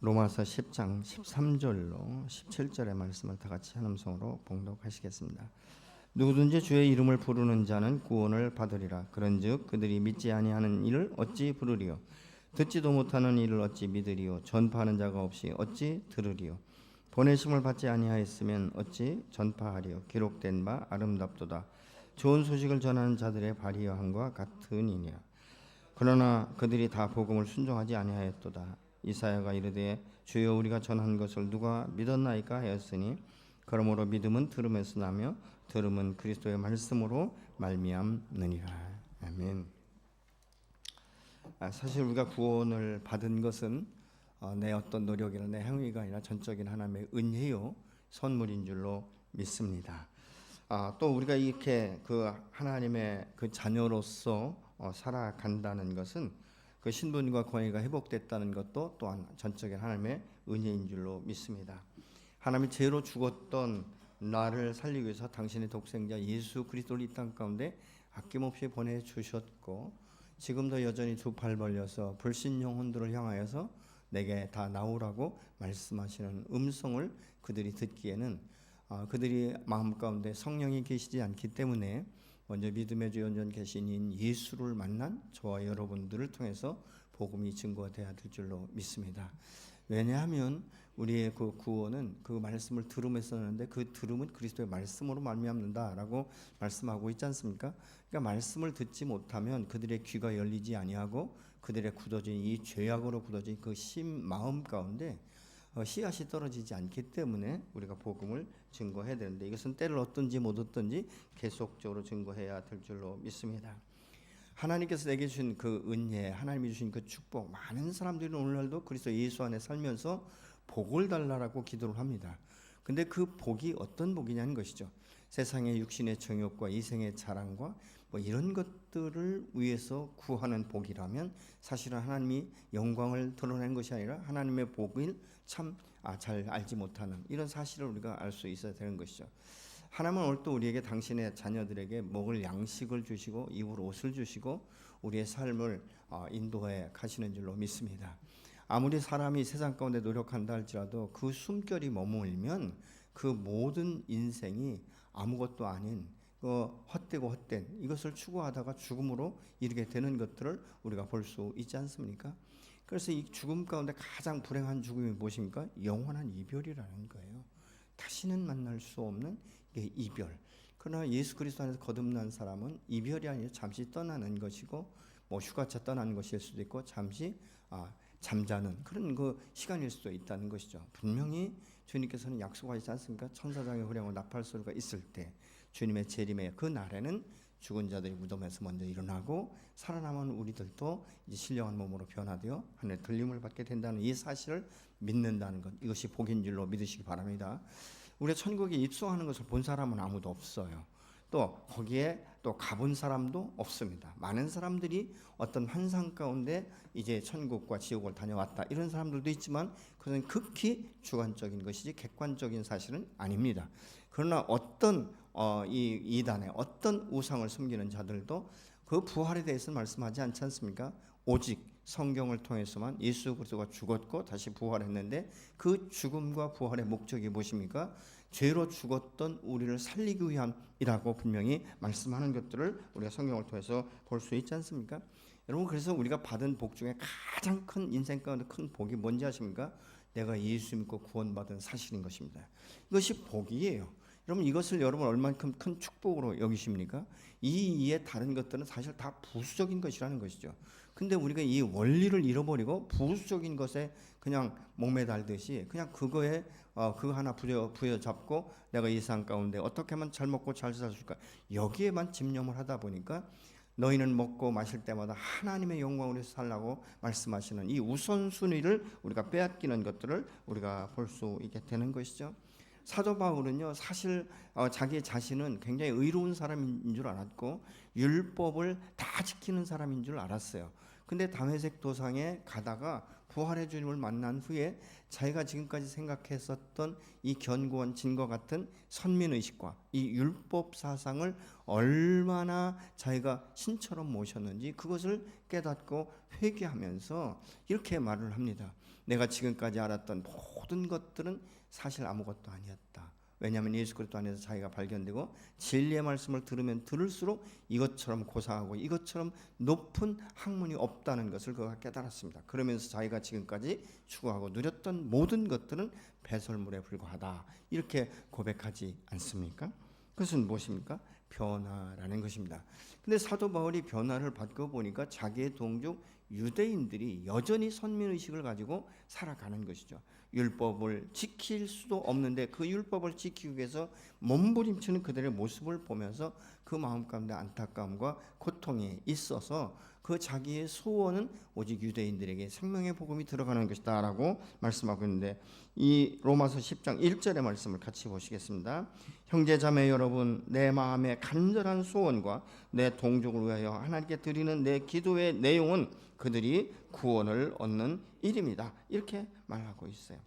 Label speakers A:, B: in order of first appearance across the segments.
A: 로마서 10장 13절로 17절의 말씀을 다 같이 한 음성으로 봉독하시겠습니다. 누구든지 주의 이름을 부르는 자는 구원을 받으리라. 그런즉 그들이 믿지 아니하는 이를 어찌 부르리요? 듣지도 못하는 이를 어찌 믿으리요? 전파하는 자가 없이 어찌 들으리요? 보내심을 받지 아니하였으면 어찌 전파하리요? 기록된 바 아름답도다. 좋은 소식을 전하는 자들의 발휘함과 같으니라. 그러나 그들이 다 복음을 순종하지 아니하였도다. 이사야가 이르되 주여 우리가 전한 것을 누가 믿었나이까 하였으니 그러므로 믿음은 들음에서 나며 들음은 그리스도의 말씀으로 말미암느니라. 아멘. 사실 우리가 구원을 받은 것은 내 어떤 노력이나 내 행위가 아니라 전적인 하나님의 은혜요 선물인 줄로 믿습니다. 또 우리가 이렇게 그 하나님의 그 자녀로서 살아간다는 것은 그 신분과 권위가 회복됐다는 것도 또한 전적인 하나님의 은혜인 줄로 믿습니다. 하나님이 죄로 죽었던 나를 살리기 위해서 당신의 독생자 예수 그리스도를 이 땅 가운데 아낌없이 보내주셨고 지금도 여전히 두 팔 벌려서 불신 영혼들을 향하여서 내게 다 나오라고 말씀하시는 음성을 그들이 듣기에는 그들이 마음 가운데 성령이 계시지 않기 때문에 먼저 믿음의 주 연전 계신인 예수를 만난 저와 여러분들을 통해서 복음이 증거되어야 될 줄로 믿습니다. 왜냐하면 우리의 그 구원은 그 말씀을 들음에서 나는데 그 들음은 그리스도의 말씀으로 말미암는다라고 말씀하고 있지 않습니까? 그러니까 말씀을 듣지 못하면 그들의 귀가 열리지 아니하고 그들의 굳어진 이 죄악으로 굳어진 그 심 마음 가운데 씨앗이 떨어지지 않기 때문에 우리가 복음을 증거해야 되는데 이것은 때를 얻든지 못 얻든지 계속적으로 증거해야 될 줄로 믿습니다. 하나님께서 내게 주신 그 은혜, 하나님이 주신 그 축복, 많은 사람들이 오늘날도 그리스도 예수 안에 살면서 복을 달라고 기도를 합니다. 근데 그 복이 어떤 복이냐는 것이죠. 세상의 육신의 정욕과 이생의 자랑과 뭐 이런 것들을 위해서 구하는 복이라면 사실은 하나님이 영광을 드러내는 것이 아니라 하나님의 복을 참 잘 알지 못하는 이런 사실을 우리가 알 수 있어야 되는 것이죠. 하나님은 오늘 또 우리에게 당신의 자녀들에게 먹을 양식을 주시고 입을 옷을 주시고 우리의 삶을 인도해 가시는 줄로 믿습니다. 아무리 사람이 세상 가운데 노력한다 할지라도 그 숨결이 머물면 그 모든 인생이 아무것도 아닌 헛되고 헛된 이것을 추구하다가 죽음으로 이르게 되는 것들을 우리가 볼 수 있지 않습니까? 그래서 이 죽음 가운데 가장 불행한 죽음이 무엇입니까? 영원한 이별이라는 거예요. 다시는 만날 수 없는 이별. 그러나 예수 그리스도 안에서 거듭난 사람은 이별이 아니라 잠시 떠나는 것이고 뭐 휴가차 떠나는 것일 수도 있고 잠시 잠자는 그런 그 시간일 수도 있다는 것이죠. 분명히 주님께서는 약속하시지 않습니까? 천사장의 후령과 나팔 소리가 있을 때 주님의 재림의 그 날에는 죽은 자들이 무덤에서 먼저 일어나고 살아남은 우리들도 이제 신령한 몸으로 변화되어 하늘의 들림을 받게 된다는 이 사실을 믿는다는 것, 이것이 복인 줄로 믿으시기 바랍니다. 우리가 천국에 입성하는 것을 본 사람은 아무도 없어요. 또 거기에 또 가본 사람도 없습니다. 많은 사람들이 어떤 환상 가운데 이제 천국과 지옥을 다녀왔다 이런 사람들도 있지만 그것은 극히 주관적인 것이지 객관적인 사실은 아닙니다. 그러나 어떤 이 이단의 어떤 우상을 섬기는 자들도 그 부활에 대해서 말씀하지 않지 않습니까? 오직 성경을 통해서만 예수 그리스도가 죽었고 다시 부활했는데 그 죽음과 부활의 목적이 무엇입니까? 죄로 죽었던 우리를 살리기 위함이라고 분명히 말씀하는 것들을 우리가 성경을 통해서 볼 수 있지 않습니까? 여러분 그래서 우리가 받은 복 중에 가장 큰 인생 가운데 큰 복이 뭔지 아십니까? 내가 예수 믿고 구원받은 사실인 것입니다. 이것이 복이에요. 여러분 이것을 여러분 얼만큼 큰 축복으로 여기십니까? 이 이외의 다른 것들은 사실 다 부수적인 것이라는 것이죠. 근데 우리가 이 원리를 잃어버리고 부수적인 것에 그냥 목매달듯이 그냥 그거에 그거 하나 부여잡고 내가 이 세상 가운데 어떻게 하면 잘 먹고 잘 살 수 있을까 여기에만 집념을 하다 보니까 너희는 먹고 마실 때마다 하나님의 영광으로 살라고 말씀하시는 이 우선순위를 우리가 빼앗기는 것들을 우리가 볼 수 있게 되는 것이죠. 사도 바울은요 사실 자기 자신은 굉장히 의로운 사람인 줄 알았고 율법을 다 지키는 사람인 줄 알았어요. 근데 다메섹 도상에 가다가 부활의 주님을 만난 후에 자기가 지금까지 생각했었던 이 견고한 진과 같은 선민의식과 이 율법 사상을 얼마나 자기가 신처럼 모셨는지 그것을 깨닫고 회개하면서 이렇게 말을 합니다. 내가 지금까지 알았던 모든 것들은 사실 아무것도 아니었다. 왜냐하면 예수 그리스도 안에서 자기가 발견되고 진리의 말씀을 들으면 들을수록 이것처럼 고상하고 이것처럼 높은 학문이 없다는 것을 그가 깨달았습니다. 그러면서 자기가 지금까지 추구하고 누렸던 모든 것들은 배설물에 불과하다, 이렇게 고백하지 않습니까? 그것은 무엇입니까? 변화라는 것입니다. 근데 사도 바울이 변화를 받고 보니까 자기의 동족 유대인들이 여전히 선민의식을 가지고 살아가는 것이죠. 율법을 지킬 수도 없는데 그 율법을 지키기 위해서 몸부림치는 그들의 모습을 보면서 그 마음 가운데 안타까움과 고통이 있어서 그 자기의 소원은 오직 유대인들에게 생명의 복음이 들어가는 것이다 라고 말씀하고 있는데, 이 로마서 10장 1절의 말씀을 같이 보시겠습니다. 형제자매 여러분, 내 마음의 간절한 소원과 내 동족을 위하여 하나님께 드리는 내 기도의 내용은 그들이 구원을 얻는 일입니다. 이렇게 말하고 있어요.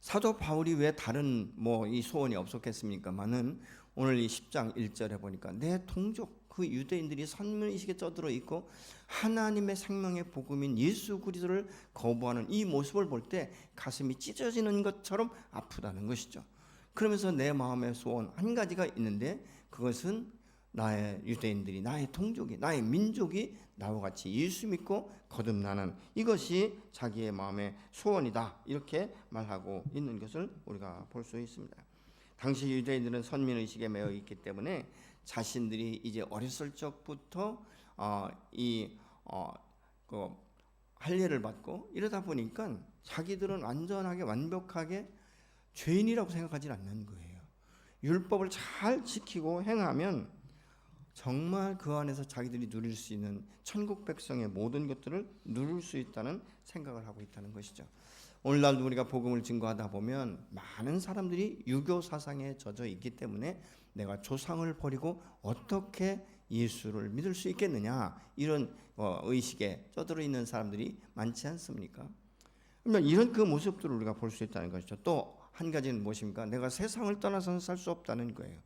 A: 사도 바울이 왜 다른 이 소원이 없었겠습니까만은 오늘 이 10장 1절에 보니까 내 동족 그 유대인들이 선민의식에 쩌들어 있고 하나님의 생명의 복음인 예수 그리스도를 거부하는 이 모습을 볼 때 가슴이 찢어지는 것처럼 아프다는 것이죠. 그러면서 내 마음의 소원 한 가지가 있는데, 그것은 나의 유대인들이, 나의 동족이, 나의 민족이 나와 같이 예수 믿고 거듭나는 이것이 자기의 마음의 소원이다, 이렇게 말하고 있는 것을 우리가 볼 수 있습니다. 당시 유대인들은 선민의식에 매여 있기 때문에 자신들이 이제 어렸을 적부터 할례를 받고 이러다 보니까 자기들은 완전하게 완벽하게 죄인이라고 생각하지 않는 거예요. 율법을 잘 지키고 행하면 정말 그 안에서 자기들이 누릴 수 있는 천국 백성의 모든 것들을 누릴 수 있다는 생각을 하고 있다는 것이죠. 오늘날도 우리가 복음을 증거하다 보면 많은 사람들이 유교 사상에 젖어 있기 때문에 내가 조상을 버리고 어떻게 예수를 믿을 수 있겠느냐, 이런 의식에 쩌들어 있는 사람들이 많지 않습니까? 그러면 이런 그 모습들을 우리가 볼 수 있다는 것이죠. 또 한 가지는 무엇입니까? 내가 세상을 떠나서는 살 수 없다는 거예요.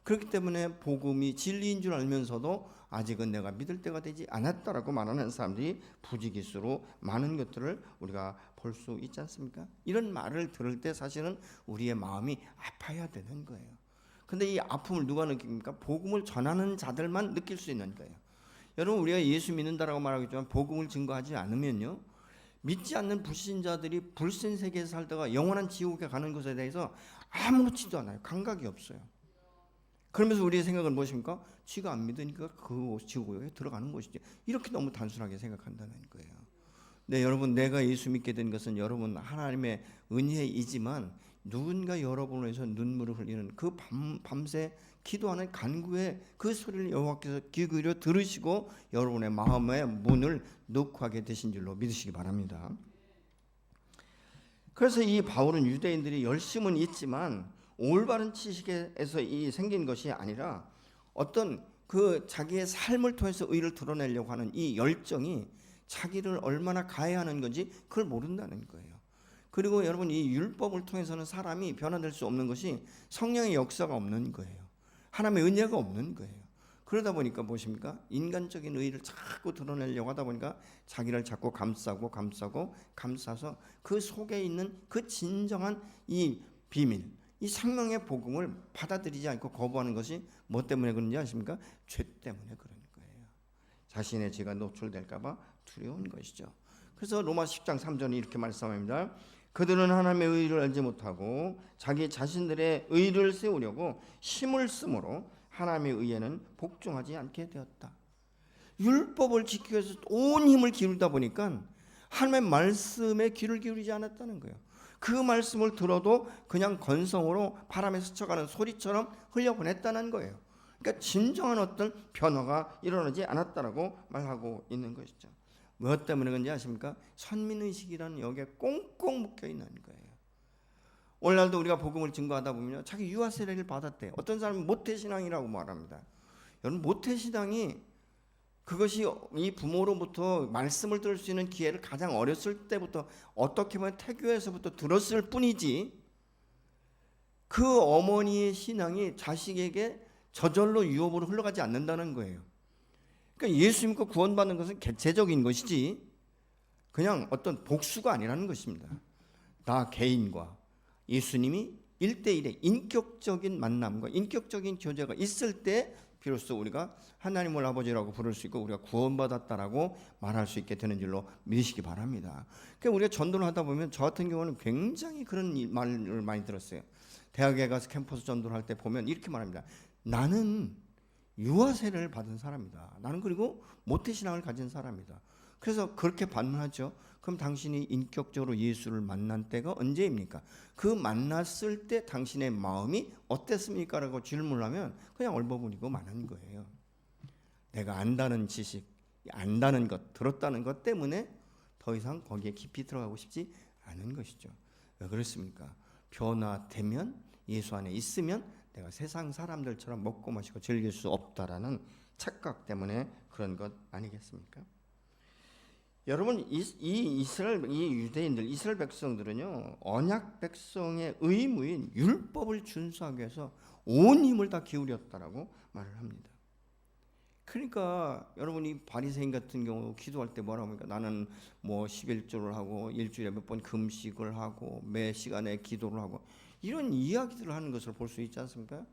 A: 그렇기 때문에 복음이 진리인 줄 알면서도 아직은 내가 믿을 때가 되지 않았다라고 말하는 사람들이 부지기수로 많은 것들을 우리가 볼 수 있지 않습니까? 이런 말을 들을 때 사실은 우리의 마음이 아파야 되는 거예요. 근데 이 아픔을 누가 느낍니까? 복음을 전하는 자들만 느낄 수 있는 거예요. 여러분, 우리가 예수 믿는다라고 말하겠지만 복음을 증거하지 않으면요, 믿지 않는 불신자들이 불신 세계에 살다가 영원한 지옥에 가는 것에 대해서 아무렇지도 않아요. 감각이 없어요. 그러면서 우리의 생각은 무엇입니까? 지가 안 믿으니까 그 지옥에 들어가는 것이지, 이렇게 너무 단순하게 생각한다는 거예요. 네, 여러분, 내가 예수 믿게 된 것은 여러분 하나님의 은혜이지만 누군가 여러분을 위해서 눈물을 흘리는 그 밤새 기도하는 간구의 그 소리를 여호와께서 귀 기울여 들으시고 여러분의 마음의 문을 녹화하게 되신 줄로 믿으시기 바랍니다. 그래서 이 바울은 유대인들이 열심은 있지만 올바른 지식에서 이 생긴 것이 아니라 어떤 그 자기의 삶을 통해서 의를 드러내려고 하는 이 열정이 자기를 얼마나 가해하는 건지 그걸 모른다는 거예요. 그리고 여러분, 이 율법을 통해서는 사람이 변화될 수 없는 것이 성령의 역사가 없는 거예요. 하나님의 은혜가 없는 거예요. 그러다 보니까 무엇입니까? 인간적인 의를 자꾸 드러내려고 하다 보니까 자기를 자꾸 감싸서 그 속에 있는 그 진정한 이 비밀, 이 생명의 복음을 받아들이지 않고 거부하는 것이 뭐 때문에 그런지 아십니까? 죄 때문에 그런 거예요. 자신의 죄가 노출될까 봐 두려운 것이죠. 그래서 로마 10장 3절이 이렇게 말씀합니다. 그들은 하나님의 의를 알지 못하고 자기 자신들의 의를 세우려고 힘을 쓰므로 하나님의 의에는 복종하지 않게 되었다. 율법을 지키기 위해서 온 힘을 기울이다 보니까 하나님의 말씀에 귀를 기울이지 않았다는 거예요. 그 말씀을 들어도 그냥 건성으로 바람에 스쳐가는 소리처럼 흘려보냈다는 거예요. 그러니까 진정한 어떤 변화가 일어나지 않았다라고 말하고 있는 것이죠. 무엇 때문에 그런지 아십니까? 선민의식이라는 여기에 꽁꽁 묶여있는 거예요. 오늘날도 우리가 복음을 증거하다 보면 자기 유아 세례를 받았대. 어떤 사람은 모태신앙이라고 말합니다. 여러분, 모태신앙이 그것이 이 부모로부터 말씀을 들을 수 있는 기회를 가장 어렸을 때부터 어떻게 보면 태교에서부터 들었을 뿐이지, 그 어머니의 신앙이 자식에게 저절로 유업으로 흘러가지 않는다는 거예요. 그러니까 예수 믿고 구원받는 것은 개체적인 것이지 그냥 어떤 복수가 아니라는 것입니다. 나 개인과 예수님이 1대1의 인격적인 만남과 인격적인 교제가 있을 때 비로소 우리가 하나님을 아버지라고 부를 수 있고 우리가 구원받았다라고 말할 수 있게 되는 줄로 믿으시기 바랍니다. 그러니까 우리가 전도를 하다 보면 저 같은 경우는 굉장히 그런 말을 많이 들었어요. 대학에 가서 캠퍼스 전도를 할 때 보면 이렇게 말합니다. 나는 유아세례를 받은 사람이다. 나는 그리고 모태신앙을 가진 사람이다. 그래서 그렇게 반문하죠. 그럼 당신이 인격적으로 예수를 만난 때가 언제입니까? 그 만났을 때 당신의 마음이 어땠습니까? 라고 질문을 하면 그냥 얼버무리고 마는 거예요. 내가 안다는 지식, 안다는 것, 들었다는 것 때문에 더 이상 거기에 깊이 들어가고 싶지 않은 것이죠. 왜 그렇습니까? 변화되면, 예수 안에 있으면 내가 세상 사람들처럼 먹고 마시고 즐길 수 없다라는 착각 때문에 그런 것 아니겠습니까? 여러분, 이 유대인들, 이스라엘 백성들은요, 언약 백성의 의무인 율법을 준수하기 위해서 온 힘을 다 기울였다라고 말을 합니다. 그러니까 여러분이 바리새인 같은 경우 기도할 때 뭐라고 합니까? 나는 뭐 11조를 하고 일주일에 몇 번 금식을 하고 매 시간에 기도를 하고 이런 이야기들을 하는 것을 볼 수 있지 않습니까?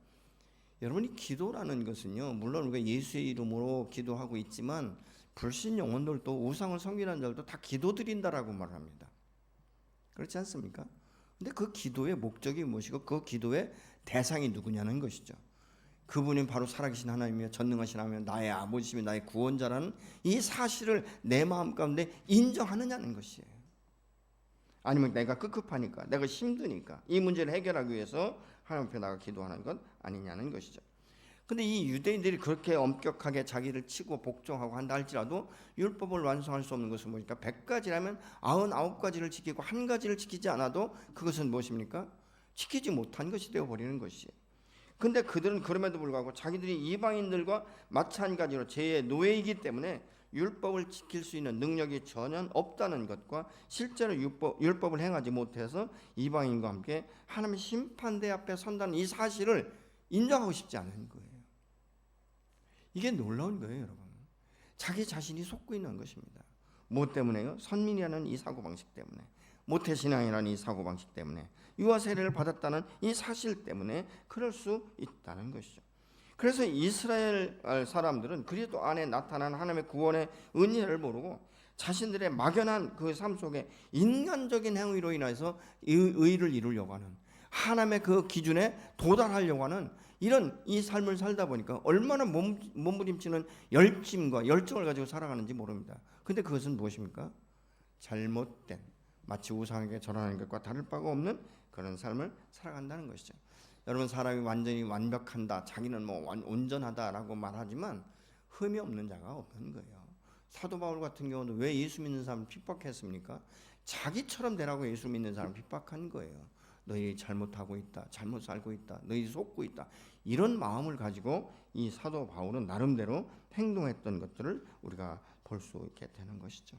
A: 여러분이 기도라는 것은요, 물론 우리가 예수의 이름으로 기도하고 있지만 불신 영혼들도 우상을 섬기는 자들도 다 기도드린다라고 말합니다. 그렇지 않습니까? 근데 그 기도의 목적이 무엇이고 그 기도의 대상이 누구냐는 것이죠. 그분이 바로 살아계신 하나님이며 전능하신 하나님이며 나의 아버지시며 나의 구원자라는 이 사실을 내 마음 가운데 인정하느냐는 것이에요. 아니면 내가 급급하니까, 내가 힘드니까 이 문제를 해결하기 위해서 하나님 앞에 나가 기도하는 것 아니냐는 것이죠. 근데 이 유대인들이 그렇게 엄격하게 자기를 치고 복종하고 한다 할지라도 율법을 완성할 수 없는 것은 뭐니까 100가지라면 99가지를 지키고 한 가지를 지키지 않아도 그것은 무엇입니까? 지키지 못한 것이 되어버리는 것이에요. 근데 그들은 그럼에도 불구하고 자기들이 이방인들과 마찬가지로 죄의 노예이기 때문에 율법을 지킬 수 있는 능력이 전혀 없다는 것과 실제로 율법을 행하지 못해서 이방인과 함께 하나님의 심판대 앞에 선다는 이 사실을 인정하고 싶지 않은 거예요. 이게 놀라운 거예요, 여러분. 자기 자신이 속고 있는 것입니다. 뭐 때문에요? 선민이라는 이 사고방식 때문에, 모태신앙이라는 이 사고방식 때문에, 유아세례를 받았다는 이 사실 때문에 그럴 수 있다는 것이죠. 그래서 이스라엘 사람들은 그리스도 안에 나타난 하나님의 구원의 은혜를 모르고 자신들의 막연한 그 삶 속에 인간적인 행위로 인해서 의를 이루려고 하는, 하나님의 그 기준에 도달하려고 하는 이런 이 삶을 살다 보니까 얼마나 몸부림치는 열심과 열정을 가지고 살아가는지 모릅니다. 근데 그것은 무엇입니까? 잘못된, 마치 우상에게 절하는 것과 다를 바가 없는 그런 삶을 살아간다는 것이죠. 여러분, 사람이 완전히 완벽한다, 자기는 뭐 온전하다라고 말하지만 흠이 없는 자가 없는 거예요. 사도 바울 같은 경우도 왜 예수 믿는 사람을 핍박했습니까? 자기처럼 되라고 예수 믿는 사람을 핍박한 거예요. 너희 잘못하고 있다, 잘못 살고 있다, 너희 속고 있다, 이런 마음을 가지고 이 사도 바울은 나름대로 행동했던 것들을 우리가 볼 수 있게 되는 것이죠.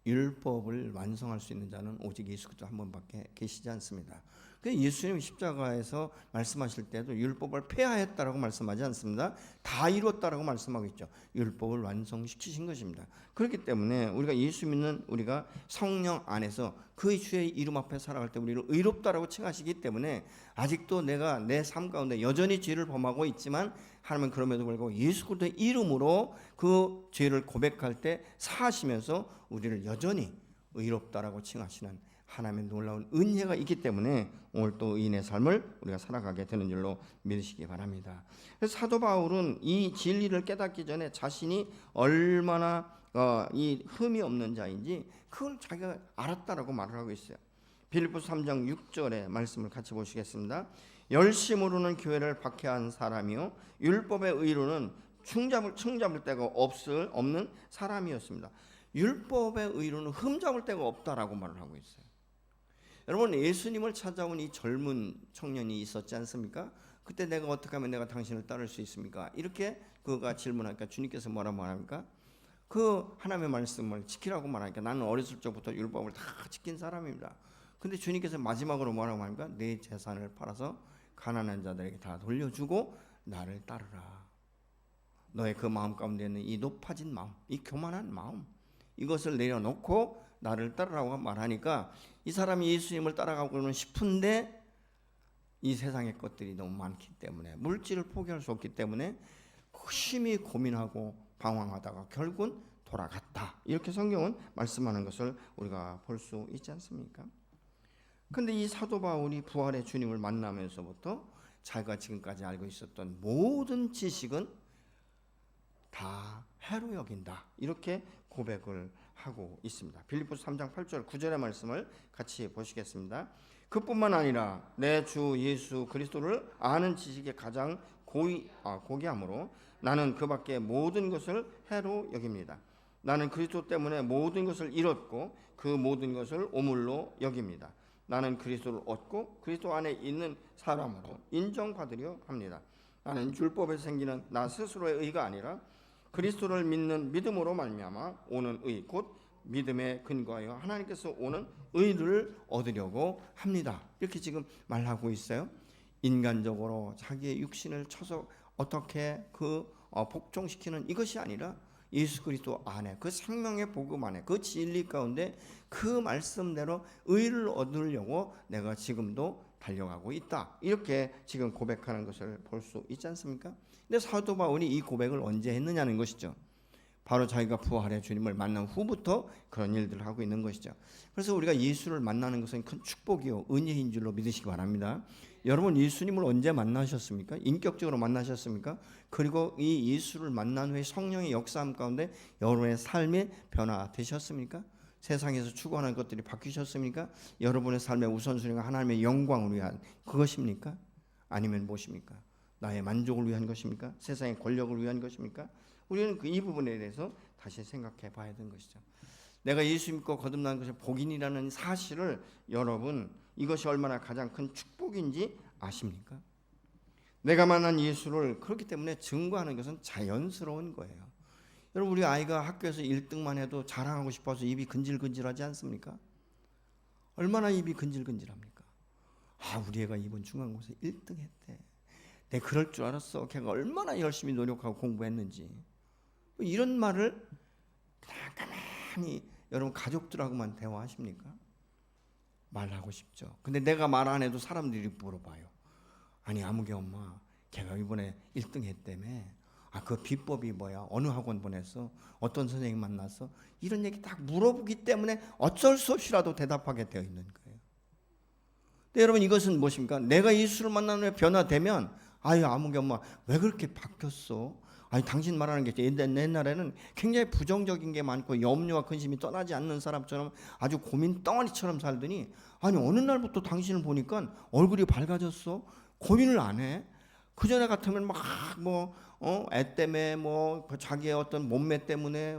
A: 율법을 완성할 수 있는 자는 오직 예수 그리스도 한 분밖에 계시지 않습니다. 예수님 십자가에서 말씀하실 때도 율법을 폐하했다라고 말씀하지 않습니다. 다 이뤘다라고 말씀하고 있죠. 율법을 완성시키신 것입니다. 그렇기 때문에 우리가 예수 믿는 우리가 성령 안에서 그 주의 이름 앞에 살아갈 때 우리를 의롭다라고 칭하시기 때문에 아직도 내가 내 삶 가운데 여전히 죄를 범하고 있지만 하나님은 그럼에도 불구하고 예수 그리스도의 이름으로 그 죄를 고백할 때 사하시면서 우리를 여전히 의롭다라고 칭하시는 하나님의 놀라운 은혜가 있기 때문에 오늘 또 의인의 삶을 우리가 살아가게 되는 줄로 믿으시기 바랍니다. 그래서 사도 바울은 이 진리를 깨닫기 전에 자신이 얼마나 이 흠이 없는 자인지 그걸 자기가 알았다라고 말을 하고 있어요. 빌립보서 3장 6절의 말씀을 같이 보시겠습니다. 열심으로는 교회를 박해한 사람이요 율법의 의로는 흠잡을 데가 없는 사람이었습니다. 율법의 의로는 흠잡을 데가 없다라고 말을 하고 있어요. 여러분, 예수님을 찾아온 이 젊은 청년이 있었지 않습니까? 그때 내가 어떻게 하면 내가 당신을 따를 수 있습니까? 이렇게 그가 질문하니까 주님께서 뭐라고 말합니까? 그 하나님의 말씀을 지키라고 말하니까 나는 어렸을 적부터 율법을 다 지킨 사람입니다. 근데 주님께서 마지막으로 뭐라고 말합니까? 내 재산을 팔아서 가난한 자들에게 다 돌려주고 나를 따르라. 너의 그 마음 가운데 있는 이 높아진 마음, 이 교만한 마음, 이것을 내려놓고 나를 따르라고 말하니까 이 사람이 예수님을 따라가고는 싶은데 이 세상의 것들이 너무 많기 때문에, 물질을 포기할 수 없기 때문에 심히 고민하고 방황하다가 결국은 돌아갔다. 이렇게 성경은 말씀하는 것을 우리가 볼 수 있지 않습니까? 근데 이 사도 바울이 부활의 주님을 만나면서부터 자기가 지금까지 알고 있었던 모든 지식은 다 해로 여긴다. 이렇게 고백을 하고 있습니다. 빌립보서 3장 8절 9절의 말씀을 같이 보시겠습니다. 그뿐만 아니라 내 주 예수 그리스도를 아는 지식이 가장 고귀함으로 나는 그 밖에 모든 것을 해로 여깁니다. 나는 그리스도 때문에 모든 것을 잃었고 그 모든 것을 오물로 여깁니다. 나는 그리스도를 얻고 그리스도 안에 있는 사람으로 인정받으려 합니다. 나는 율법에서 생기는 나 스스로의 의가 아니라 그리스도를 믿는 믿음으로 말미암아 오는 의, 곧 믿음에 근거하여 하나님께서 오는 의를 얻으려고 합니다. 이렇게 지금 말하고 있어요. 인간적으로 자기의 육신을 쳐서 어떻게 복종시키는 이것이 아니라 예수 그리스도 안에, 그 생명의 복음 안에, 그 진리 가운데 그 말씀대로 의를 얻으려고 내가 지금도 달려가고 있다. 이렇게 지금 고백하는 것을 볼 수 있지 않습니까? 근데 사도 바울이 이 고백을 언제 했느냐는 것이죠. 바로 자기가 부활의 주님을 만난 후부터 그런 일들을 하고 있는 것이죠. 그래서 우리가 예수를 만나는 것은 큰 축복이요 은혜인 줄로 믿으시기 바랍니다. 여러분 예수님을 언제 만나셨습니까? 인격적으로 만나셨습니까? 그리고 이 예수를 만난 후에 성령의 역사함 가운데 여러분의 삶이 변화되셨습니까? 세상에서 추구하는 것들이 바뀌셨습니까? 여러분의 삶의 우선순위가 하나님의 영광을 위한 그것입니까? 아니면 무엇입니까? 나의 만족을 위한 것입니까? 세상의 권력을 위한 것입니까? 우리는 이 부분에 대해서 다시 생각해 봐야 되는 것이죠. 내가 예수 믿고 거듭난 것이 복인이라는 사실을 여러분 이것이 얼마나 가장 큰 축복인지 아십니까? 내가 만난 예수를 그렇기 때문에 증거하는 것은 자연스러운 거예요. 여러분 우리 아이가 학교에서 1등만 해도 자랑하고 싶어서 입이 근질근질하지 않습니까? 얼마나 입이 근질근질합니까? 우리 애가 이번 중간고사 1등 했대. 내가 그럴 줄 알았어. 걔가 얼마나 열심히 노력하고 공부했는지. 이런 말을 그냥 가만히 여러분 가족들하고만 대화하십니까? 말하고 싶죠. 근데 내가 말 안 해도 사람들이 물어봐요. 아니 아무개 엄마 걔가 이번에 1등 했다며. 그 비법이 뭐야? 어느 학원 보냈어? 어떤 선생님 만났어? 이런 얘기 딱 물어보기 때문에 어쩔 수 없이라도 대답하게 되어 있는 거예요. 근데 여러분 이것은 무엇입니까? 내가 예수를 만난 후에 변화되면 아무개 엄마 왜 그렇게 바뀌었어? 당신 말하는 게 옛날에는 굉장히 부정적인 게 많고 염려와 근심이 떠나지 않는 사람처럼 아주 고민 덩어리처럼 살더니 어느 날부터 당신을 보니까 얼굴이 밝아졌어. 고민을 안 해. 그전에 같으면 애 때문에 자기의 어떤 몸매 때문에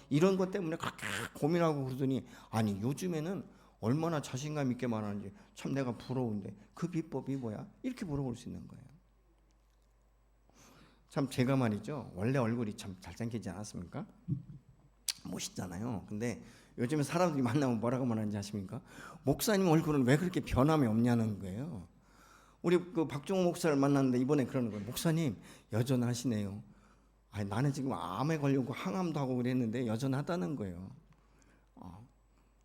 A: 이런 것 때문에 그렇게 고민하고 그러더니 요즘에는 얼마나 자신감 있게 말하는지 참 내가 부러운데 그 비법이 뭐야? 이렇게 물어볼 수 있는 거예요. 참 제가 말이죠. 원래 얼굴이 참 잘생기지 않았습니까? 멋있잖아요. 근데 요즘에 사람들이 만나면 뭐라고 말하는지 아십니까? 목사님 얼굴은 왜 그렇게 변함이 없냐는 거예요. 우리 그 박종호 목사를 만났는데 이번에 그러는 거예요. 목사님 여전하시네요. 나는 지금 암에 걸리고 항암도 하고 그랬는데 여전하다는 거예요.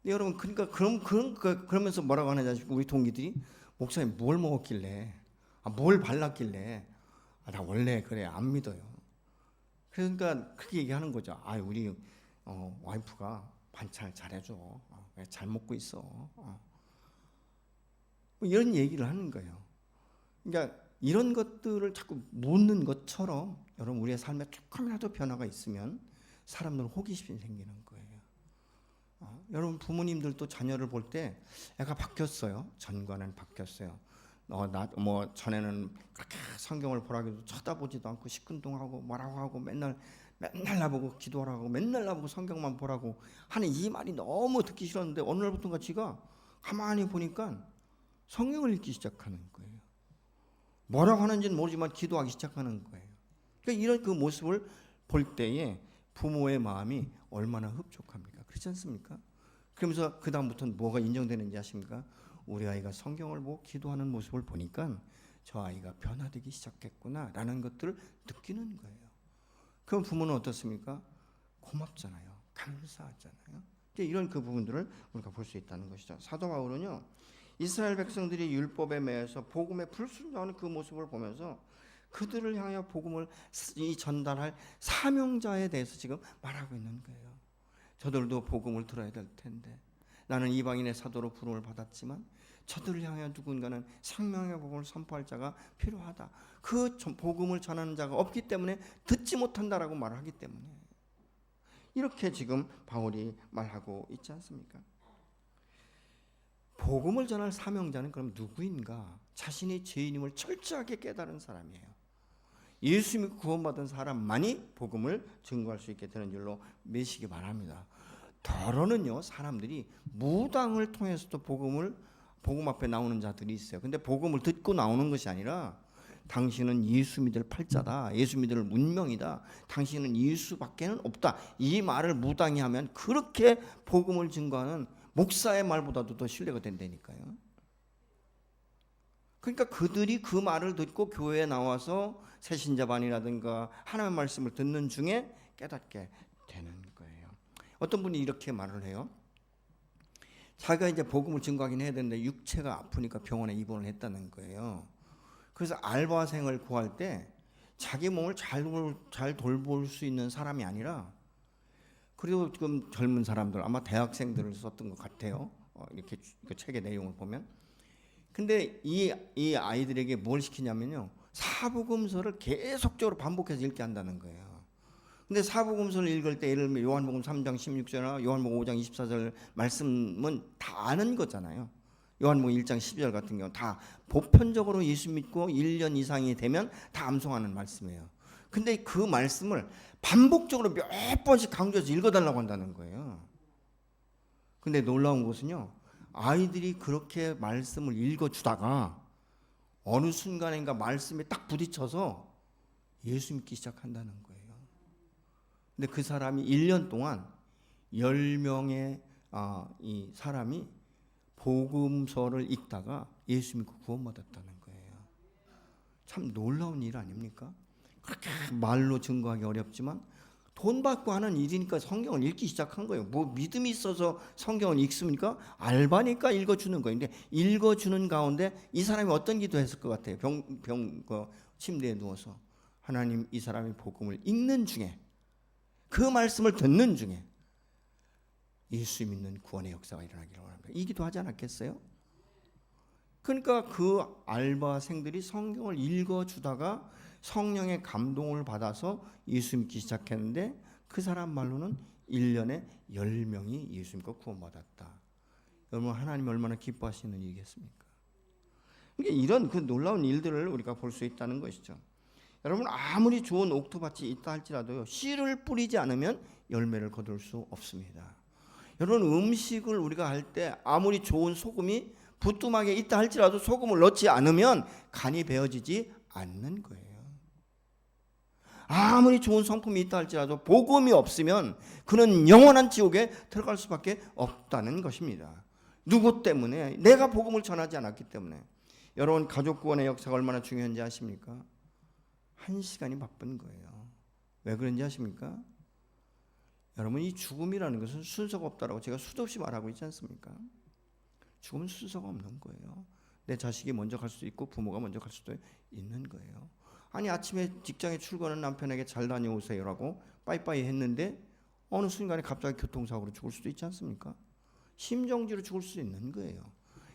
A: 근데 여러분 그러니까 그러면서 뭐라고 하는지 아십니까? 우리 동기들이 목사님 뭘 먹었길래, 뭘 발랐길래, 나 원래 그래 안 믿어요. 그러니까 그렇게 얘기하는 거죠. 우리 와이프가 반찬 잘해줘. 잘 먹고 있어. 이런 얘기를 하는 거예요. 그러니까 이런 것들을 자꾸 묻는 것처럼 여러분 우리의 삶에 조금이라도 변화가 있으면 사람들 호기심이 생기는 거예요. 여러분 부모님들도 자녀를 볼 때 애가 바뀌었어요. 전과는 바뀌었어요. 전에는 그렇게 성경을 보라기도 쳐다보지도 않고 시큰둥하고 뭐라고 하고 맨날 나보고 기도하라고 맨날 나보고 성경만 보라고 하는 이 말이 너무 듣기 싫었는데 어느 날부터인가 지가 가만히 보니까 성경을 읽기 시작하는 거예요. 뭐라고 하는지는 모르지만 기도하기 시작하는 거예요. 그러니까 이런 그 모습을 볼 때에 부모의 마음이 얼마나 흡족합니까? 그렇지 않습니까? 그러면서 그 다음부터는 뭐가 인정되는지 아십니까? 우리 아이가 성경을 보고 기도하는 모습을 보니까 저 아이가 변화되기 시작했구나 라는 것들을 느끼는 거예요. 그럼 부모는 어떻습니까? 고맙잖아요. 감사하잖아요. 이런 그 부분들을 우리가 볼 수 있다는 것이죠. 사도 바울은요, 이스라엘 백성들이 율법에 매여서 복음에 불순종하는 그 모습을 보면서 그들을 향하여 복음을 전달할 사명자에 대해서 지금 말하고 있는 거예요. 저들도 복음을 들어야 될 텐데, 나는 이방인의 사도로 부름을 받았지만 저들을 향하여 누군가는 생명의 복음을 선포할 자가 필요하다. 그 복음을 전하는 자가 없기 때문에 듣지 못한다라고 말하기 때문에 이렇게 지금 바울이 말하고 있지 않습니까? 복음을 전할 사명자는 그럼 누구인가? 자신의 죄인임을 철저하게 깨달은 사람이에요. 예수 믿고 구원받은 사람만이 복음을 증거할 수 있게 되는 줄로 믿으시기 바랍니다. 더러는요, 사람들이 무당을 통해서도 복음 앞에 나오는 자들이 있어요. 근데 복음을 듣고 나오는 것이 아니라 당신은 예수 믿을 팔자다, 예수 믿을 문명이다, 당신은 예수밖에는 없다, 이 말을 무당이 하면 그렇게 복음을 증거하는 목사의 말보다도 더 신뢰가 된다니까요. 그러니까 그들이 그 말을 듣고 교회에 나와서 새신자반이라든가 하나님의 말씀을 듣는 중에 깨닫게 되는 거예요. 어떤 분이 이렇게 말을 해요. 자기가 이제 복음을 증거하긴 해야 되는데 육체가 아프니까 병원에 입원을 했다는 거예요. 그래서 알바생을 구할 때 자기 몸을 잘 돌볼 수 있는 사람이 아니라, 그리고 지금 젊은 사람들, 아마 대학생들을 썼던 것 같아요. 이렇게 책의 내용을 보면. 근데 이 아이들에게 뭘 시키냐면요, 사복음서를 계속적으로 반복해서 읽게 한다는 거예요. 근데 사복음서를 읽을 때 예를 들면 요한복음 3장 16절이나 요한복음 5장 24절 말씀은 다 아는 거잖아요. 요한복음 1장 12절 같은 경우 다 보편적으로 예수 믿고 1년 이상이 되면 다 암송하는 말씀이에요. 근데 그 말씀을 반복적으로 몇 번씩 강조해서 읽어달라고 한다는 거예요. 근데 놀라운 것은요, 아이들이 그렇게 말씀을 읽어주다가 어느 순간인가 말씀에 딱 부딪혀서 예수 믿기 시작한다는 거예요. 근데 그 사람이 1년 동안 10명의 이 사람이 복음서를 읽다가 예수 믿고 구원받았다는 거예요. 참 놀라운 일 아닙니까? 그렇게 말로 증거하기 어렵지만 돈 받고 하는 일이니까 성경을 읽기 시작한 거예요. 뭐 믿음이 있어서 성경을 읽습니까? 알바니까 읽어주는 거예요. 근데 읽어주는 가운데 이 사람이 어떤 기도했을 것 같아요? 침대에 누워서 하나님, 이 사람이 복음을 읽는 중에, 그 말씀을 듣는 중에 예수 믿는 구원의 역사가 일어나기를 원합니다. 이 기도하지 않았겠어요? 그러니까 그 알바생들이 성경을 읽어주다가 성령의 감동을 받아서 예수 믿기 시작했는데 그 사람 말로는 1년에 10명이 예수 믿고 구원받았다. 여러분, 하나님이 얼마나 기뻐하시는 일이겠습니까? 그러니까 이런 그 놀라운 일들을 우리가 볼 수 있다는 것이죠. 여러분, 아무리 좋은 옥토밭이 있다 할지라도요, 씨를 뿌리지 않으면 열매를 거둘 수 없습니다. 여러분, 음식을 우리가 할 때 아무리 좋은 소금이 부뚜막에 있다 할지라도 소금을 넣지 않으면 간이 배어지지 않는 거예요. 아무리 좋은 성품이 있다 할지라도 복음이 없으면 그는 영원한 지옥에 들어갈 수밖에 없다는 것입니다. 누구 때문에? 내가 복음을 전하지 않았기 때문에. 여러분, 가족 구원의 역사가 얼마나 중요한지 아십니까? 1시간이 바쁜 거예요. 왜 그런지 아십니까? 여러분, 이 죽음이라는 것은 순서가 없다라고 제가 수도 없이 말하고 있지 않습니까? 죽음은 순서가 없는 거예요. 내 자식이 먼저 갈 수도 있고 부모가 먼저 갈 수도 있는 거예요. 아니, 아침에 직장에 출근하는 남편에게 잘 다녀오세요라고 빠이빠이 했는데 어느 순간에 갑자기 교통사고로 죽을 수도 있지 않습니까? 심정지로 죽을 수 있는 거예요.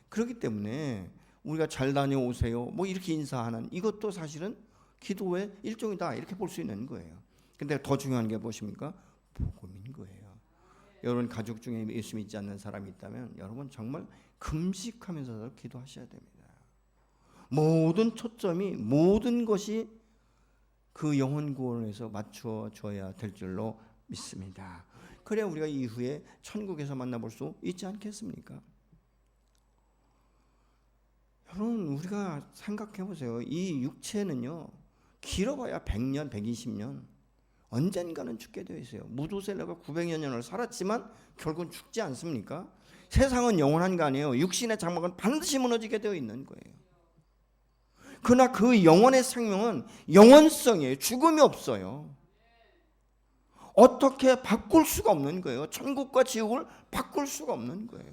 A: 그렇기 때문에 우리가 잘 다녀오세요 뭐 이렇게 인사하는 이것도 사실은 기도의 일종이다, 이렇게 볼 수 있는 거예요. 근데 더 중요한 게 무엇입니까? 복음인 거예요. 여러분, 가족 중에 예수 믿지 않는 사람이 있다면 여러분 정말 금식하면서도 기도하셔야 됩니다. 모든 초점이, 모든 것이 그 영혼 구원에서 맞추어져야 될 줄로 믿습니다. 그래야 우리가 이후에 천국에서 만나볼 수 있지 않겠습니까? 여러분, 우리가 생각해 보세요. 이 육체는요, 길어봐야 100년, 120년, 언젠가는 죽게 되어 있어요. 무두셀라가 900여 년을 살았지만 결국은 죽지 않습니까? 세상은 영원한 거 아니에요. 육신의 장막은 반드시 무너지게 되어 있는 거예요. 그러나 그 영혼의 생명은 영원성이에요. 죽음이 없어요. 어떻게 바꿀 수가 없는 거예요. 천국과 지옥을 바꿀 수가 없는 거예요.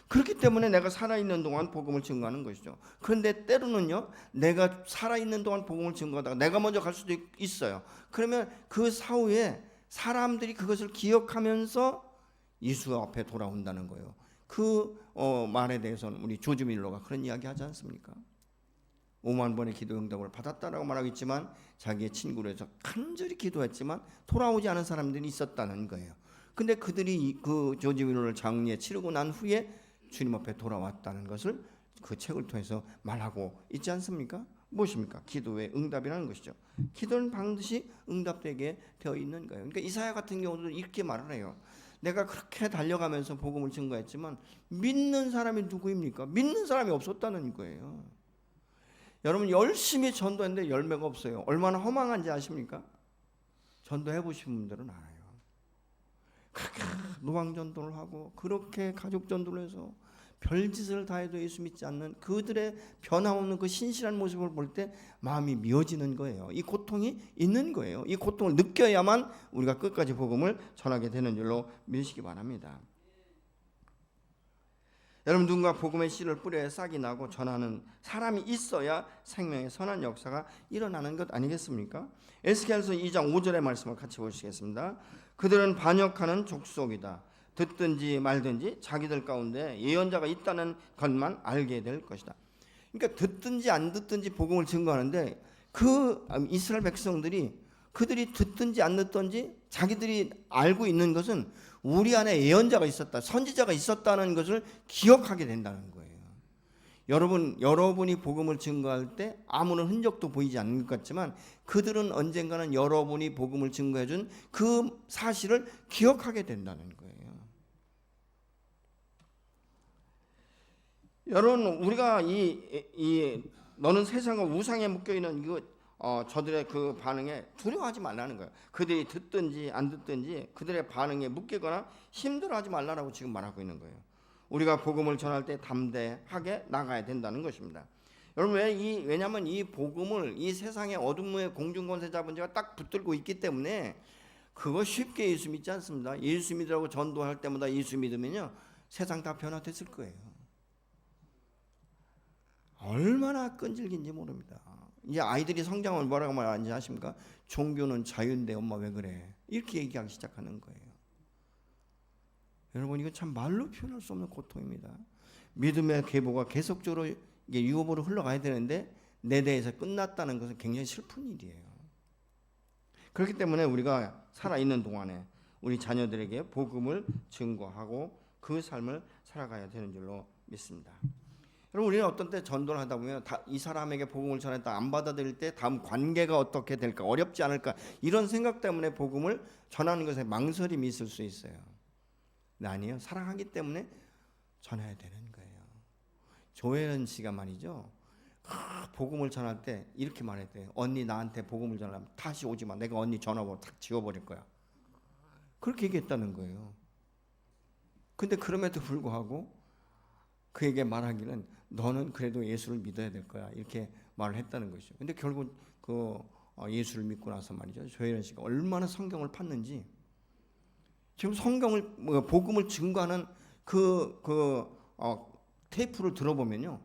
A: 그렇기 때문에 내가 살아있는 동안 복음을 증거하는 것이죠. 그런데 때로는요, 내가 살아있는 동안 복음을 증거하다가 내가 먼저 갈 수도 있어요. 그러면 그 사후에 사람들이 그것을 기억하면서 예수 앞에 돌아온다는 거예요. 그 말에 대해서는 우리 조지 밀러가 그런 이야기 하지 않습니까? 5만 번의 기도 응답을 받았다라고 말하고 있지만 자기의 친구로 해서 간절히 기도했지만 돌아오지 않은 사람들이 있었다는 거예요. 근데 그들이 그 조지 밀러를 장례 치르고 난 후에 주님 앞에 돌아왔다는 것을 그 책을 통해서 말하고 있지 않습니까? 무엇입니까? 기도의 응답이라는 것이죠. 기도는 반드시 응답되게 되어 있는 거예요. 그러니까 이사야 같은 경우도 이렇게 말을 해요. 내가 그렇게 달려가면서 복음을 증거했지만 믿는 사람이 누구입니까? 믿는 사람이 없었다는 거예요. 여러분 열심히 전도했는데 열매가 없어요. 얼마나 허망한지 아십니까? 전도해 보신 분들은 알아요. 그렇게 노방전도를 하고 그렇게 가족전도를 해서 별짓을 다해도 예수 믿지 않는 그들의 변함없는 그 신실한 모습을 볼 때 마음이 미어지는 거예요. 이 고통이 있는 거예요. 이 고통을 느껴야만 우리가 끝까지 복음을 전하게 되는 줄로 믿으시기 바랍니다. 여러분 누군가 복음의 씨를 뿌려야 싹이 나고 전하는 사람이 있어야 생명의 선한 역사가 일어나는 것 아니겠습니까? 에스겔서 2장 5절의 말씀을 같이 보시겠습니다. 그들은 반역하는 족속이다. 듣든지 말든지 자기들 가운데 예언자가 있다는 것만 알게 될 것이다. 그러니까 듣든지 안 듣든지 복음을 증거하는데 그 이스라엘 백성들이 그들이 듣든지 안 듣든지 자기들이 알고 있는 것은 우리 안에 예언자가 있었다, 선지자가 있었다는 것을 기억하게 된다는 거예요. 여러분이 복음을 증거할 때 아무런 흔적도 보이지 않는 것 같지만 그들은 언젠가는 여러분이 복음을 증거해 준 그 사실을 기억하게 된다는 거예요. 여러분 우리가 이 너는 세상과 우상에 묶여 있는 이거 저들의 그 반응에 두려워하지 말라는 거예요. 그들이 듣든지 안 듣든지 그들의 반응에 묶이거나 힘들어하지 말라라고 지금 말하고 있는 거예요. 우리가 복음을 전할 때 담대하게 나가야 된다는 것입니다. 여러분 왜냐하면 이 복음을 이 세상의 어둠의 공중권세 잡은 자가 딱 붙들고 있기 때문에 그거 쉽게 예수 믿지 않습니다. 예수 믿으라고 전도할 때마다 예수 믿으면요 세상 다 변화됐을 거예요. 얼마나 끈질긴지 모릅니다. 이제 아이들이 성장을 뭐라고 말하는지 아십니까? 종교는 자유인데 엄마 왜 그래? 이렇게 얘기하기 시작하는 거예요. 여러분 이거 참 말로 표현할 수 없는 고통입니다. 믿음의 계보가 계속적으로 이게 유업으로 흘러가야 되는데 내 대해서 끝났다는 것은 굉장히 슬픈 일이에요. 그렇기 때문에 우리가 살아있는 동안에 우리 자녀들에게 복음을 증거하고 그 삶을 살아가야 되는 줄로 믿습니다. 여러분 우리는 어떤 때 전도를 하다 보면 이 사람에게 복음을 전했다 안 받아들일 때 다음 관계가 어떻게 될까 어렵지 않을까 이런 생각 때문에 복음을 전하는 것에 망설임이 있을 수 있어요. 근데 아니에요. 사랑하기 때문에 전해야 되는 거예요. 조혜연 씨가 말이죠. 복음을 전할 때 이렇게 말했대요. 언니 나한테 복음을 전하면 다시 오지 마. 내가 언니 전화번호 탁 지워버릴 거야. 그렇게 얘기했다는 거예요. 근데 그럼에도 불구하고 그에게 말하기는 너는 그래도 예수를 믿어야 될 거야. 이렇게 말을 했다는 것이죠. 근데 결국 그 예수를 믿고 나서 말이죠. 조혜연 씨가 얼마나 성경을 팠는지 지금 성경을 복음을 증거하는 테이프를 들어보면요.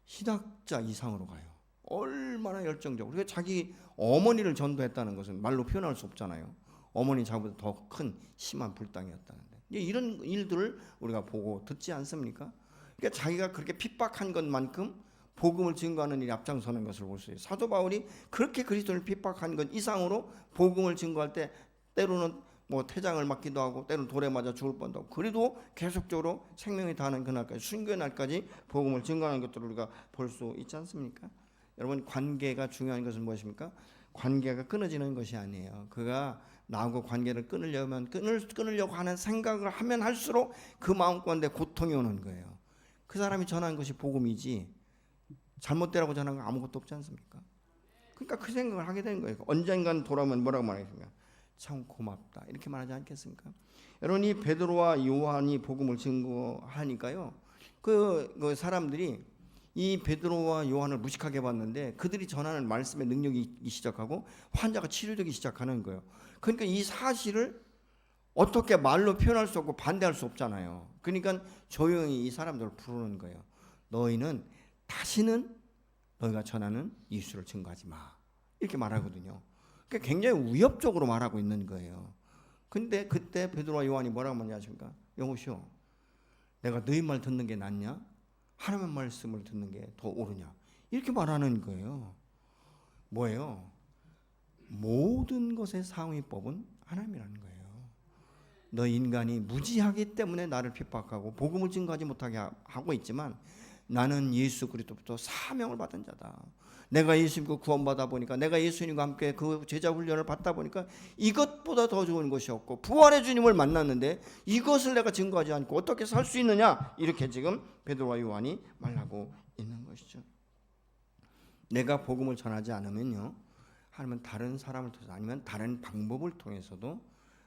A: 신학자 이상으로 가요. 얼마나 열정적으로. 그러니까 자기 어머니를 전도했다는 것은 말로 표현할 수 없잖아요. 어머니 자보다 더 큰 심한 불당이었다는데. 이런 일들을 우리가 보고 듣지 않습니까? 그러니까 자기가 그렇게 핍박한 것만큼 복음을 증거하는 일이 앞장서는 것을 볼 수 있어요. 사도 바울이 그렇게 그리스도를 핍박한 것 이상으로 복음을 증거할 때 때로는 태장을 맞기도 하고 때로는 돌에 맞아 죽을 뻔도 하고 그래도 계속적으로 생명이 다하는 그날까지 순교의 날까지 복음을 증거하는 것들을 우리가 볼 수 있지 않습니까? 여러분 관계가 중요한 것은 무엇입니까? 관계가 끊어지는 것이 아니에요. 그가 나하고 관계를 끊으려고 하는 생각을 하면 할수록 그 마음 가운데 고통이 오는 거예요. 그 사람이 전한 것이 복음이지 잘못되라고 전한 건 아무것도 없지 않습니까? 그러니까 그 생각을 하게 되는 거예요. 언젠간 돌아오면 뭐라고 말하겠습니까? 참 고맙다 이렇게 말하지 않겠습니까? 여러분 이 베드로와 요한이 복음을 증거하니까요 그 사람들이 이 베드로와 요한을 무식하게 봤는데 그들이 전하는 말씀의 능력이 있기 시작하고 환자가 치료되기 시작하는 거예요. 그러니까 이 사실을 어떻게 말로 표현할 수 없고 반대할 수 없잖아요. 그러니까 조용히 이 사람들을 부르는 거예요. 너희는 다시는 너희가 전하는 예수를 증거하지 마. 이렇게 말하거든요. 그러니까 굉장히 위협적으로 말하고 있는 거예요. 근데 그때 베드로와 요한이 뭐라고 말하냐니까 여보시오, 내가 너희 말 듣는 게 낫냐? 하나님의 말씀을 듣는 게 더 옳으냐? 이렇게 말하는 거예요. 뭐예요? 모든 것의 상위법은 하나님이라는 거예요. 너 인간이 무지하기 때문에 나를 핍박하고 복음을 증거하지 못하게 하고 있지만 나는 예수 그리스도부터 사명을 받은 자다. 내가 예수 믿고 구원받아 보니까, 내가 예수님과 함께 그 제자 훈련을 받다 보니까 이것보다 더 좋은 것이 없고 부활의 주님을 만났는데 이것을 내가 증거하지 않고 어떻게 살 수 있느냐, 이렇게 지금 베드로와 요한이 말하고 있는 것이죠. 내가 복음을 전하지 않으면요, 하나님은 다른 사람을 통해서 아니면 다른 방법을 통해서도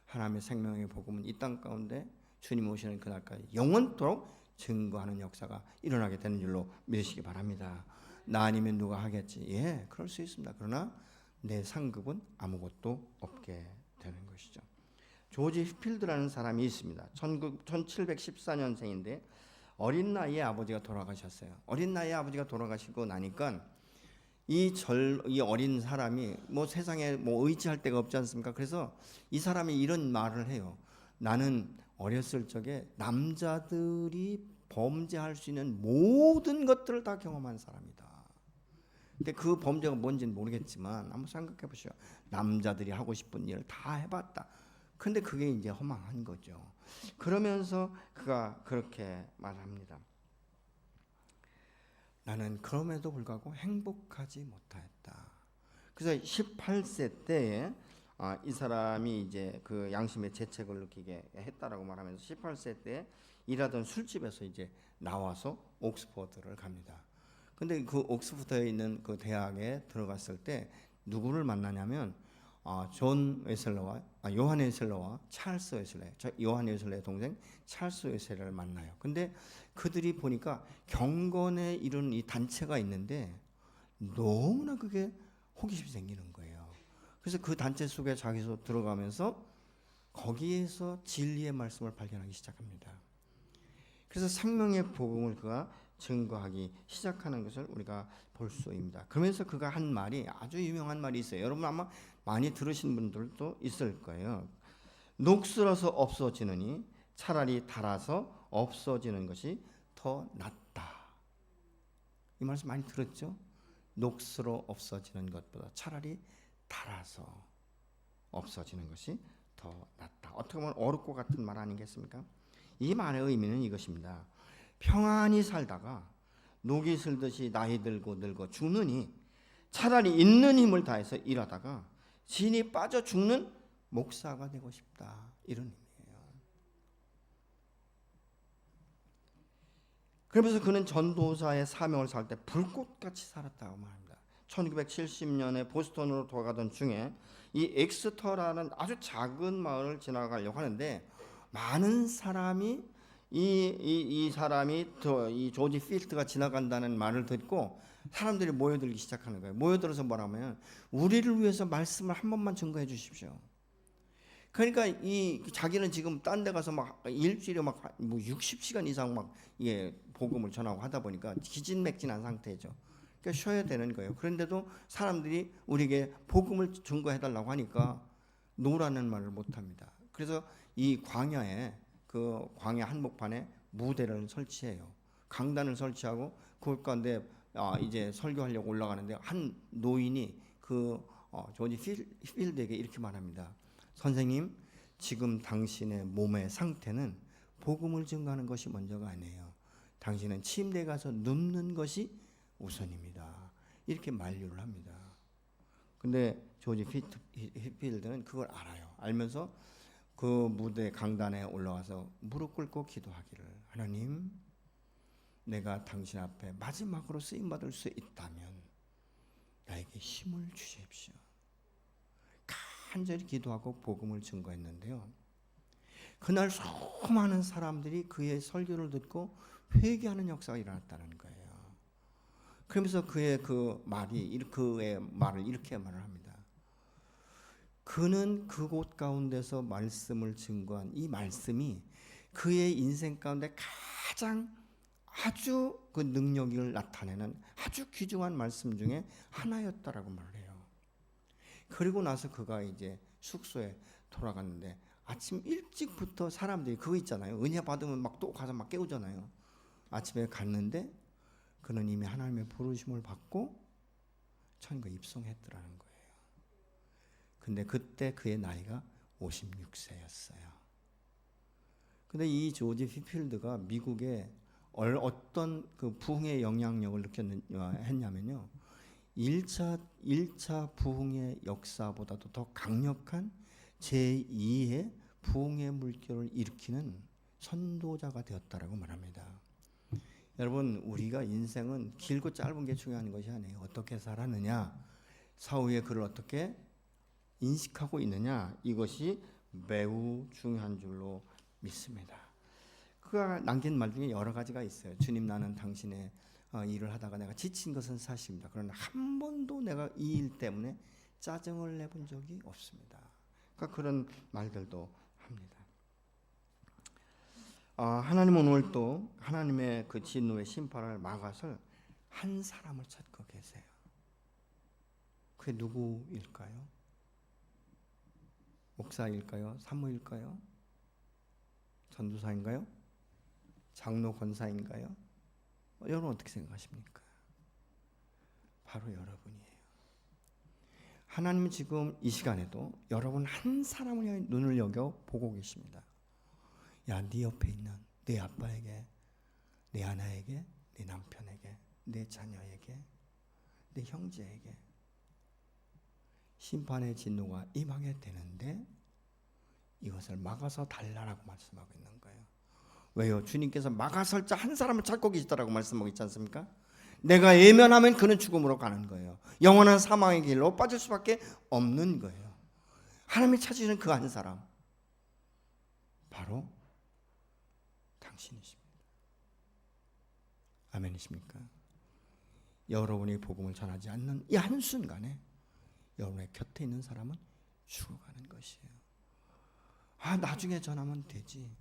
A: 하나님의 생명의 복음은 이 땅 가운데 주님 오시는 그날까지 영원토록 증거하는 역사가 일어나게 되는 줄로 믿으시기 바랍니다. 나 아니면 누가 하겠지? 예, 그럴 수 있습니다. 그러나 내 상급은 아무것도 없게 되는 것이죠. 조지 휘필드라는 사람이 있습니다. 1714년생인데 어린 나이에 아버지가 돌아가셨어요. 어린 나이에 아버지가 돌아가시고 나니까 이 어린 사람이 뭐 세상에 뭐 의지할 데가 없지 않습니까? 그래서 이 사람이 이런 말을 해요. 나는 어렸을 적에 남자들이 범죄할 수 있는 모든 것들을 다 경험한 사람이다. 근데 그 범죄가 뭔지는 모르겠지만 한번 생각해 보시오. 남자들이 하고 싶은 일을 다 해봤다. 근데 그게 이제 허망한 거죠. 그러면서 그가 그렇게 말합니다. 나는 그럼에도 불구하고 행복하지 못하였다. 그래서 18세 때에 이 사람이 이제 그 양심의 죄책을 느끼게 했다라고 말하면서 18세 때 일하던 술집에서 이제 나와서 옥스퍼드를 갑니다. 근데 그 옥스퍼드에 있는 그 대학에 들어갔을 때 누구를 만나냐면 존 웨슬러와 요한 웨슬러와 찰스 웨슬러, 요한 웨슬러의 동생 찰스 웨슬러를 만나요. 근데 그들이 보니까 경건에 이른 이 단체가 있는데 너무나 그게 호기심이 생기는 거예요. 그래서 그 단체 속에 자기도 들어가면서 거기에서 진리의 말씀을 발견하기 시작합니다. 그래서 생명의 복음을 그가 증거하기 시작하는 것을 우리가 볼 수 있습니다. 그러면서 그가 한 말이 아주 유명한 말이 있어요. 여러분 아마 많이 들으신 분들도 있을 거예요. 녹슬어서 없어지느니 차라리 닳아서 없어지는 것이 더 낫다. 이 말씀 많이 들었죠? 녹슬어 없어지는 것보다 차라리 닳아서 없어지는 것이 더 낫다. 어떻게 보면 어렵고 같은 말 아니겠습니까? 이 말의 의미는 이것입니다. 평안히 살다가 녹이 슬듯이 나이 들고 늙어 죽느니 차라리 있는 힘을 다해서 일하다가 진이 빠져 죽는 목사가 되고 싶다. 이런 의미예요. 그러면서 그는 전도사의 사명을 살 때 불꽃같이 살았다고 말합니다. 1970년에 보스턴으로 돌아가던 중에 이 엑스터라는 아주 작은 마을을 지나가려고 하는데 많은 사람이 이 사람이 이 조지 필드가 지나간다는 말을 듣고 사람들이 모여들기 시작하는 거예요. 모여들어서 뭐라면 우리를 위해서 말씀을 한 번만 증거해 주십시오. 그러니까 이 자기는 지금 딴 데 가서 막 일주일에 막 뭐 60시간 이상 막 복음을 전하고 하다 보니까 기진맥진한 상태죠. 그러니까 쉬어야 되는 거예요. 그런데도 사람들이 우리에게 복음을 증거해 달라고 하니까 노라는 말을 못 합니다. 그래서 이 광야에 그 광야 한복판에 무대를 설치해요. 강단을 설치하고 그 가운데 이제 설교하려고 올라가는데 한 노인이 그 조지 필드에게 이렇게 말합니다. 선생님, 지금 당신의 몸의 상태는 복음을 증거하는 것이 먼저가 아니에요. 당신은 침대에 가서 눕는 것이 우선입니다. 이렇게 만류를 합니다. 근데 조지 필드는 그걸 알아요. 알면서 그 무대 강단에 올라와서 무릎 꿇고 기도하기를, 하나님, 내가 당신 앞에 마지막으로 쓰임받을 수 있다면 나에게 힘을 주십시오. 간절히 기도하고 복음을 증거했는데요. 그날 수많은 사람들이 그의 설교를 듣고 회개하는 역사가 일어났다는 거예요. 그러면서 그의 그 말이 그의 말을 이렇게 말을 합니다. 그는 그곳 가운데서 말씀을 증거한 이 말씀이 그의 인생 가운데 가장 아주 그 능력을 나타내는 아주 귀중한 말씀 중에 하나였다라고 말을 해요. 그리고 나서 그가 이제 숙소에 돌아갔는데 아침 일찍부터 사람들이 그거 있잖아요. 은혜 받으면 막 또 가서 막 깨우잖아요. 아침에 갔는데 그는 이미 하나님의 부르심을 받고 천국에 입성했더라는 거예요. 근데 그때 그의 나이가 56세였어요. 근데 이 조지 휘필드가 미국에 어떤 그 부흥의 영향력을 했냐면요. 1차 부흥의 역사보다도 더 강력한 제2의 부흥의 물결을 일으키는 선도자가 되었다라고 말합니다. 여러분, 우리가 인생은 길고 짧은 게 중요한 것이 아니에요. 어떻게 살았느냐, 사후에 그를 어떻게 인식하고 있느냐, 이것이 매우 중요한 줄로 믿습니다. 그가 남긴 말 중에 여러 가지가 있어요. 주님, 나는 당신의 일을 하다가 내가 지친 것은 사실입니다. 그러나 한 번도 내가 이 일 때문에 짜증을 내본 적이 없습니다. 그러니까 그런 말들도 합니다. 하나님은 오늘 또 하나님의 그 진노의 심판을 막아설 한 사람을 찾고 계세요. 그게 누구일까요? 목사일까요? 사무일까요? 전도사인가요? 장로 권사인가요? 여러분 어떻게 생각하십니까? 바로 여러분이에요. 하나님은 지금 이 시간에도 여러분 한 사람을 향해 눈을 여겨 보고 계십니다. 야, 네 옆에 있는 내 아빠에게, 내 아내에게, 내 남편에게, 내 자녀에게, 내 형제에게 심판의 진노가 임하게 되는데 이것을 막아서 달라라고 말씀하고 있는 거예요. 왜요? 주님께서 막아설 자 한 사람을 찾고 계시다라고 말씀하고 있지 않습니까? 내가 예면하면 그는 죽음으로 가는 거예요. 영원한 사망의 길로 빠질 수밖에 없는 거예요. 하나님이 찾으시는 그 한 사람, 바로 당신이십니다. 아멘이십니까? 여러분이 복음을 전하지 않는 이 한순간에 여러분의 곁에 있는 사람은 죽어가는 것이에요. 나중에 전하면 되지.